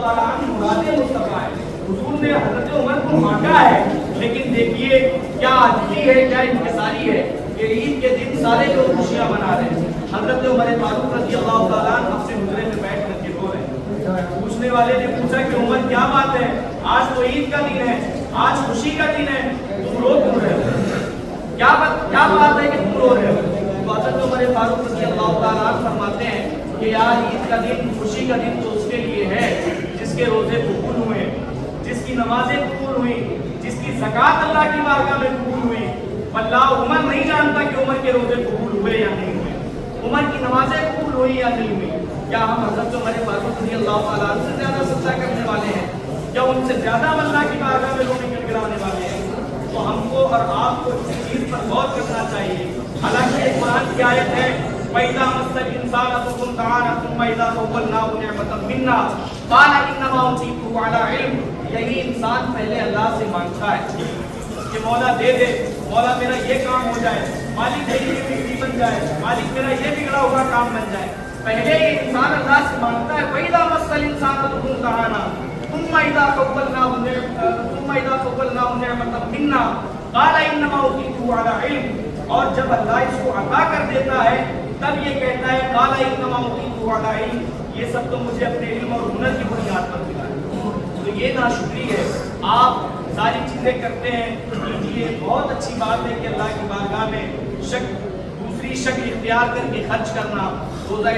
تعالیٰ عنہ مراد مصطفیٰ ہے. حضور نے حضرت عمر کو مانگا ہے, لیکن دیکھیے کیا عاجزی ہے, کیا انکساری ہے کہ عید کے دن سارے لوگ خوشیاں منا رہے ہیں. حضرت عمر فاروق رضی اللہ تعالیٰ عنہ اپنے حجرے میں بیٹھ کر کے رو رہے ہیں. پوچھنے والے نے پوچھا کہ عمر کیا بات ہے, آج تو عید کا دن ہے, آج خوشی کا دن ہے, تم رو کیوں رہے ہو, کیا بات ہے کہ تم رو رہے ہو؟ تو حضرت عمر فاروق رضی اللہ تعالیٰ عنہ فرماتے ہیں کہ یار عید کا دن, خوشی کا دن تو اس کے لیے ہے جس کے روزے قبول ہوئے, جس کی نمازیں قبول ہوئی, جس کی زکوٰۃ اللہ کی بارگاہ میں قبول ہوئی. اللہ عمر نہیں جانتا کہ عمر کے روزے قبول ہوئے یا نہیں ہوئے, عمر کی نمازیں قبول ہوئی یا نہیں ہوئی. کیا ہم حضرت عمر فاروق رضی اللہ تعالیٰ عنہ سے زیادہ سجدہ کرنے والے ہیں؟ کیا ان سے زیادہ اللہ کی بارگاہ میں رونے گڑگڑانے والے ہیں؟ تو ہم کو اور آپ کو اس چیز پر غور کرنا چاہیے. حالانکہ یہ قرآن کی آیت ہے وَإِذَا مَسَّ الْإِنسَانَ ضُرٌّ دَعَانَا ثُمَّ إِذَا خَوَّلْنَاهُ نِعْمَةً مِنَّا قَالَ إِنَّمَا أُوتِيتُهُ عَلَىٰ عِلْمٍ. یہی انسان پہلے اللہ سے مانگتا ہے کہ مولا دے دے, مولا میرا یہ کام ہو جائے, مالک میری یہ بگڑی بن جائے, مالک میرا یہ بگڑا ہوا کام بن جائے. پہلے یہ انسان اللہ سے مانگتا ہے وَإِذَا مَسَّ الْإِنسَانَ ضُرٌّ دَعَانَا ثُمَّ إِذَا خَوَّلْنَاهُ نِعْمَةً مِنَّا قَالَ إِنَّمَا أُوتِيتُهُ عَلَىٰ عِلْمٍ. اور جب اللہ اس کو عطا کر دیتا ہے تب یہ کہتا ہے قَالَ إِنَّمَا أُوتِيتُهُ عَلَىٰ عِلْمٍ, یہ سب تو مجھے اپنے علم اور ہنر کی بنیاد پر ملا ہے. تو یہ ناشکری ہے. آپ ساری چیزیں کرتے ہیں, کیجیے, بہت اچھی بات ہے کہ اللہ کی بارگاہ میں دوسری شکل اختیار کر کے خرچ کرنا, روزہ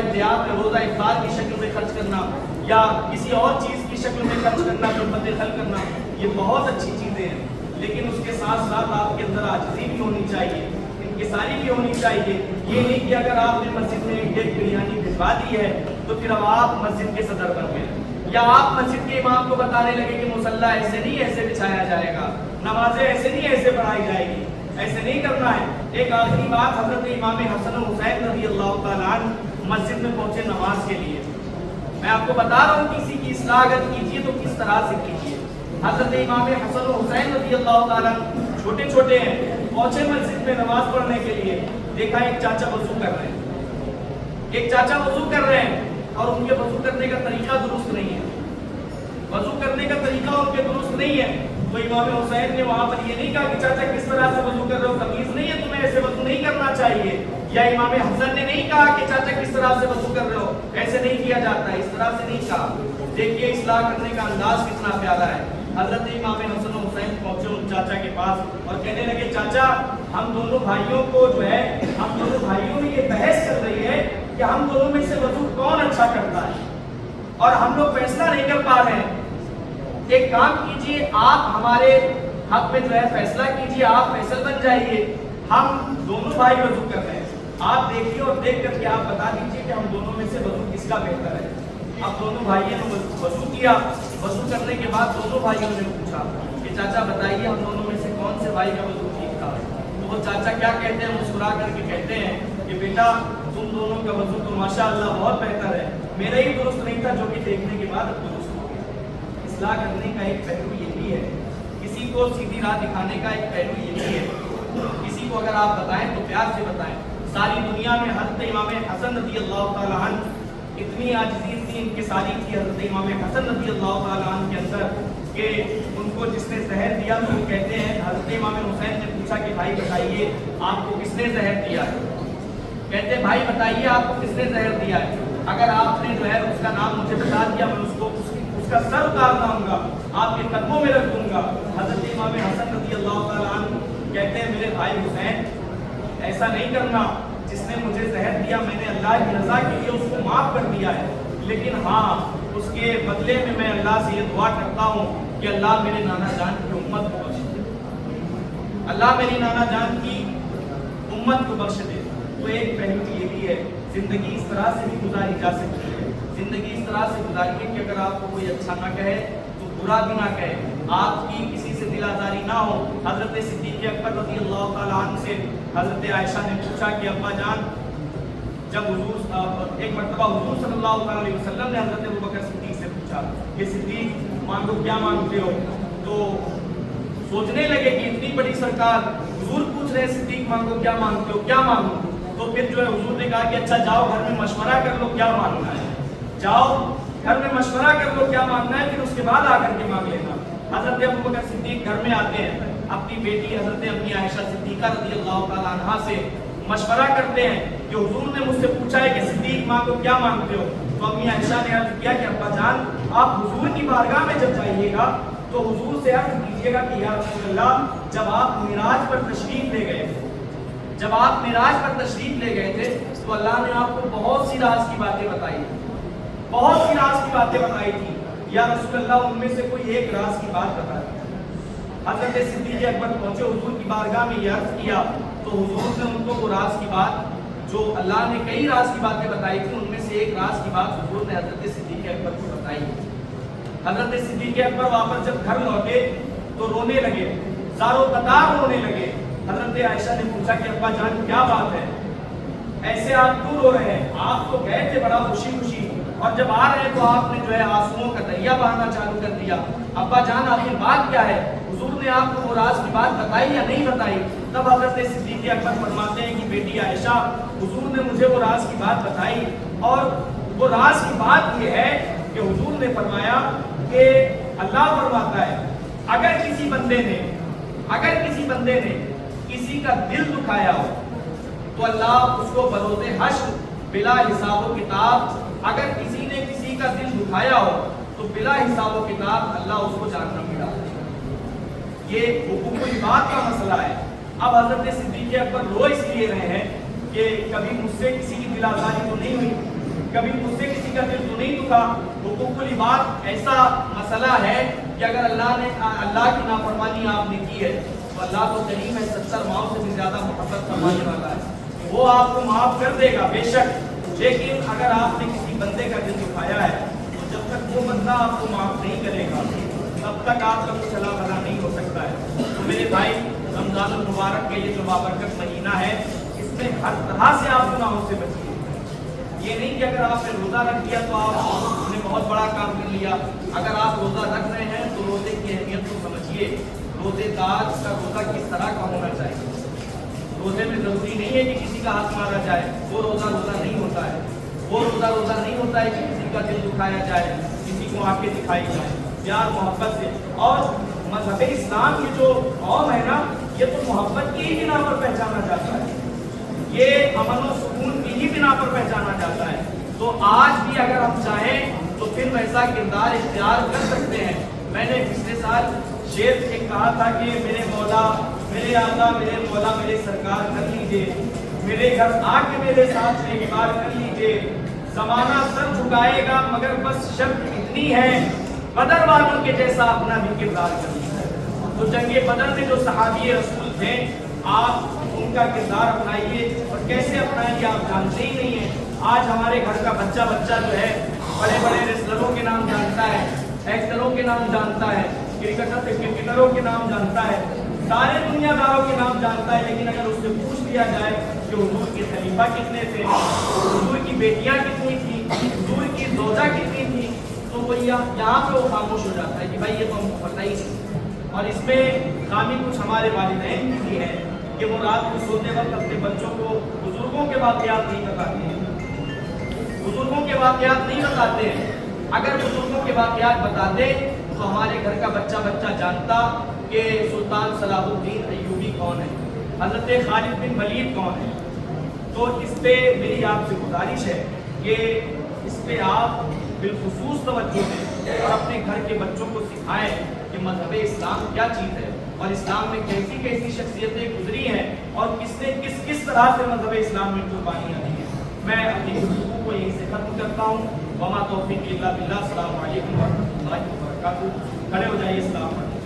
افطار کی شکل میں خرچ کرنا یا کسی اور چیز کی شکل میں خرچ کرنا, خدمت خلق کرنا, یہ بہت اچھی چیزیں ہیں. لیکن اس کے ساتھ ساتھ آپ کے اندر عاجزی بھی ہونی چاہیے, انکساری بھی ہونی چاہیے. یہ نہیں کہ اگر آپ نے مسجد میں ایک بریانی بھجوا دی ہے تو پھر اب آپ مسجد کے صدر بن گئے, یا آپ مسجد کے امام کو بتانے لگے کہ مصلی ایسے نہیں ایسے بچھایا جائے گا, نمازیں ایسے نہیں ایسے پڑھائی جائے گی. ایسے نہیں کرنا ہے. ایک آخری بات, حضرت امام حسن و حسین رضی اللہ تعالیٰ عنہ مسجد میں پہنچے نماز کے لیے. میں آپ کو بتا رہا ہوں کسی کی اصلاح اگر کیجیے تو کس طرح سے کیجیے. حضرت امام حسن و حسین رضی اللہ تعالیٰ عنہ چھوٹے چھوٹے ہیں, پہنچے مسجد میں نماز پڑھنے کے لیے. دیکھا ایک چاچا وضو کر رہے ہیں, اور ان کے وضو کرنے کا طریقہ درست نہیں ہے. وضو کرنے کا طریقہ ان کے درست نہیں ہے. تو امام حسین نے وہاں پر یہ نہیں کہا کہ چاچا کس طرح سے وضو کر رہے ہو, تمیز نہیں ہے تمہیں, ایسے وضو نہیں کرنا چاہیے. یا امام حسن نے نہیں کہا کہ چاچا کس طرح سے وضو کر رہے ہو, ایسے نہیں کیا جاتا ہے, اس طرح سے نہیں کہا. دیکھیے اصلاح کرنے کا انداز کتنا پیارا ہے. حضرت امام حسن و حسین پہنچے ان چاچا کے پاس اور کہنے لگے چاچا ہم دونوں بھائیوں کو جو ہے, ہم دونوں بھائیوں میں یہ بحث چل رہی ہے کہ ہم دونوں میں سے وضو کون اچھا کرتا ہے, اور ہم لوگ فیصلہ نہیں کر پا رہے ہیں. ایک کام کیجیے, آپ ہمارے حق میں جو ہے فیصلہ کیجیے, آپ فیصل بن جائیے. ہم دونوں بھائی وضو کر رہے ہیں, آپ دیکھیے اور دیکھ کر کے آپ بتا دیجیے کہ ہم دونوں میں سے وضو کس کا بہتر ہے. اب دونوں بھائیوں نے وضو کیا. وضو کرنے کے بعد دونوں بھائیوں نے پوچھا کہ چاچا بتائیے ہم دونوں میں سے کون سے بھائی کا وضو ٹھیک تھا. تو وہ چاچا کیا کہتے ہیں, مسکرا کر کے کہتے ہیں کہ بیٹا تم دونوں کا وضو تو ماشاءاللہ بہت بہتر ہے, میرا ہی درست نہیں تھا جو کہ دیکھنے کے بعد درست ہو گیا. اصلاح کرنے کا ایک پہلو یہ بھی ہے, کسی کو سیدھی راہ دکھانے کا ایک پہلو یہ بھی ہے. کسی کو اگر آپ بتائیں تو پیار سے بتائیں. ساری دنیا میں حضرت امام حسن رضی اللہ تعالیٰ عنہ اتنی عاجزی تھی, انکساری تھی حضرت امام حسن رضی اللہ تعالیٰ عنہ کے اندر کہ ان کو جس نے زہر دیا تو وہ کہتے ہیں, حضرت امام حسین نے پوچھا کہ بھائی بتائیے آپ کو کس نے زہر دیا ہے. کہتے ہیں بھائی بتائیے آپ کو کس نے زہر دیا ہے, اگر آپ نے جو ہے اس کا نام مجھے بتا دیا میں اس کو اس کا سر اتار لاؤں گا, آپ کے قدموں میں رکھ دوں گا. حضرت امام حسن رضی اللہ تعالیٰ عنہ کہتے ہیں میرے بھائی حسین ایسا نہیں کرنا, جس نے مجھے زہر دیا میں نے اللہ کی رضا کے لیے اس کو معاف کر دیا ہے, لیکن ہاں اس کے بدلے میں اللہ سے یہ دعا کرتا ہوں کہ اللہ میرے نانا جان کی امت کو بخش دے, اللہ میری نانا جان کی امت کو بخش دے. تو ایک پہلو یہ بھی ہے, زندگی اس طرح سے بھی گزاری جا سکتی ہے. زندگی اس طرح سے گزاریے کہ اگر آپ کو کوئی اچھا نہ کہے تو برا بھی نہ کہے, آپ کی کسی سے دل آزاری نہ ہو. حضرت صدیق اکبر رضی اللہ تعالیٰ عنہ سے حضرت عائشہ نے پوچھا کہ ابا جان, جب حضور ایک مرتبہ حضور صلی اللہ علیہ وسلم نے حضرت ابوبکر صدیق سے پوچھا کہ صدیق مانگو کیا مانگتے ہو, تو سوچنے لگے کہ اتنی بڑی سرکار حضور پوچھ رہے صدیق مانگو کیا مانگتے ہو, کیا مانگو. تو پھر جو ہے حضور نے کہا کہ اچھا جاؤ گھر میں مشورہ کر لو کیا مانگنا ہے, جاؤ گھر میں مشورہ کر لو کیا مانگنا ہے، پھر اس کے بعد آ کر کے مانگ لینا۔ حضرت ابوبکر صدیق گھر میں آتے ہیں، اپنی بیٹی حضرت امی عائشہ صدیقہ رضی اللہ تعالیٰ عنہا سے مشورہ کرتے ہیں کہ حضور نے مجھ سے پوچھا ہے کہ صدیق ماں کو کیا مانگتے ہو؟ تو امی عائشہ نے عرض کیا کہ ابا جان آپ حضور کی بارگاہ میں جب جائیے گا تو حضور سے عرض کیجیے گا کہ یا رسول اللہ جب آپ معراج پر تشریف لے گئے تھے، جب آپ معراج پر تشریف لے گئے تھے تو اللہ نے آپ کو بہت سی راز کی باتیں بتائی تھی، بہت سی راز کی باتیں بتائی تھی، یا رسول اللہ ان میں سے کوئی ایک راز کی بات بتا دی۔ حضرت صدیق اکبر پہنچے حضور کی بارگاہ میں یہ عرض کیا تو حضور نے ان کو وہ راز کی بات جو اللہ نے کئی راز کی باتیں بتائی تھی ان میں سے ایک راز کی بات حضور نے حضرت صدیق اکبر کو بتائی۔ حضرت صدیق اکبر واپس جب گھر لوٹے تو رونے لگے، زارو قطار رونے لگے۔ حضرت عائشہ نے پوچھا کہ ابا جان کیا بات ہے، ایسے آپ کیوں رو رہے ہیں؟ آپ تو گئے تھے بڑا خوشی خوشی اور جب آ رہے ہیں تو آپ نے جو ہے آنسوؤں کا دریا بہانا چالو کر دیا۔ ابا جان آخر بات کیا ہے؟ حضور نے آپ کو وہ راز کی بات بتائی یا نہیں بتائی؟ تب حضرت صدیق اکبر فرماتے ہیں کہ بیٹی عائشہ حضور نے مجھے وہ راز کی بات بتائی، اور وہ راز کی بات یہ ہے کہ حضور نے فرمایا کہ اللہ فرماتا ہے اگر کسی بندے نے کسی کا دل دکھایا ہو تو اللہ اس کو بروز حشر بلا حساب و کتاب، اگر کسی نے کسی کا دل دکھایا ہو تو بلا حساب و کتاب اللہ اس کو جہنم میں ڈال دے گا۔ یہ حقوق العباد کا مسئلہ ہے۔ اب حضرت صدیق اکبر رو اس لیے رہے ہیں کہ کبھی مجھ سے کسی کی دل آزاری تو نہیں ہوئی، کبھی مجھ سے کسی کا دل تو نہیں دکھا۔ حقوق العباد ایسا مسئلہ ہے کہ اگر اللہ کی نافرمانی آپ نے کی ہے تو اللہ تو کریم ہے، 70 ماؤں سے بھی زیادہ محبت فرمانے والا ہے، وہ آپ کو معاف کر دے گا بے شک، لیکن اگر آپ نے کسی بندے کا دل دکھایا ہے تو جب تک وہ بندہ آپ کو معاف نہیں کرے گا تب تک آپ کا کچھ اللہ بھلا نہیں ہو سکتا ہے۔ تو میرے بھائی رمضان المبارک کا یہ جو بابرکت مہینہ ہے اس میں ہر طرح سے آپ گناہوں سے بچیے۔ یہ نہیں کہ اگر آپ نے روزہ رکھ دیا تو آپ نے بہت بڑا کام کر لیا۔ اگر آپ روزہ رکھ رہے ہیں تو روزے کی اہمیت کو سمجھیے، روزے دار کا روزہ کس طرح کا ہونا چاہیے۔ روزے میں ضروری نہیں ہے کہ کسی کا ہاتھ مارا جائے، وہ روزہ نہیں ہوتا ہے، وہ روزہ نہیں ہوتا ہے کہ کسی کا دل دکھایا جائے، کسی کو آنکھیں دکھائی جائے، پیار محبت سے۔ اور مذہب اسلام کی جو قوم ہے نا یہ تو محبت کی ہی بنا پر پہچانا جاتا ہے، یہ امن و سکون کی ہی بنا پر پہچانا جاتا ہے۔ تو آج بھی اگر ہم چاہیں تو پھر ویسا کردار اختیار کر سکتے ہیں۔ میں نے پچھلے سال شعر ایک کہا تھا کہ میرے مولا میرے آقا میرے مولا میرے سرکار کر لیجئے، میرے گھر آ کے میرے ساتھ ایک بار کر لیجئے، زمانہ سر جھکائے گا مگر بس شرط اتنی ہے بدر والوں کے جیسا اپنا بھی کردار کر لیجئے۔ تو جنگ بدر میں جو صحابی رسول تھے آپ ان کا کردار اپنائیے، اور کیسے اپنائیے آپ جانتے ہی نہیں ہیں۔ آج ہمارے گھر کا بچہ جو ہے بڑے بڑے ریسلروں کے نام جانتا ہے، ایکٹروں کے نام جانتا ہے، کرکٹروں کے نام جانتا ہے، سارے دنیا داروں کے نام جانتا ہے، لیکن اگر اس سے پوچھ لیا جائے کہ حضور کے خلیفہ کتنے تھے، حضور کی بیٹیاں کتنی تھیں، حضور کی زوجہ کتنی تھی، تو وہ یہاں پہ وہ خاموش ہو جاتا ہے کہ بھائی یہ تو ہم کو پتہ ہی نہیں۔ اور اس میں خامی کچھ ہمارے والدین کی ہے کہ وہ رات کو سوتے وقت اپنے بچوں کو بزرگوں کے واقعات نہیں بتاتے ہیں، بزرگوں کے واقعات نہیں بتاتے ہیں۔ اگر بزرگوں کے واقعات بتاتے تو ہمارے گھر کا بچہ جانتا کہ سلطان صلاح الدین ایوبی کون ہے، حضرت خالد بن ولید کون ہے۔ تو اس پہ میری آپ سے گزارش ہے کہ اس پہ آپ بالخصوص توجہ دیں اور اپنے گھر کے بچوں کو سکھائیں کہ مذہب اسلام کیا چیز ہے اور اسلام میں کیسی کیسی شخصیتیں گزری ہیں اور کس نے کس طرح سے مذہب اسلام میں قربانیاں دی ہیں۔ میں اپنی گفتگو کو یہیں سے ختم کرتا ہوں۔ وما توفیق الا باللہ۔ السلام علیکم ورحمۃ اللہ وبرکاتہ۔ کھڑے ہو جائیے، السلام علیکم۔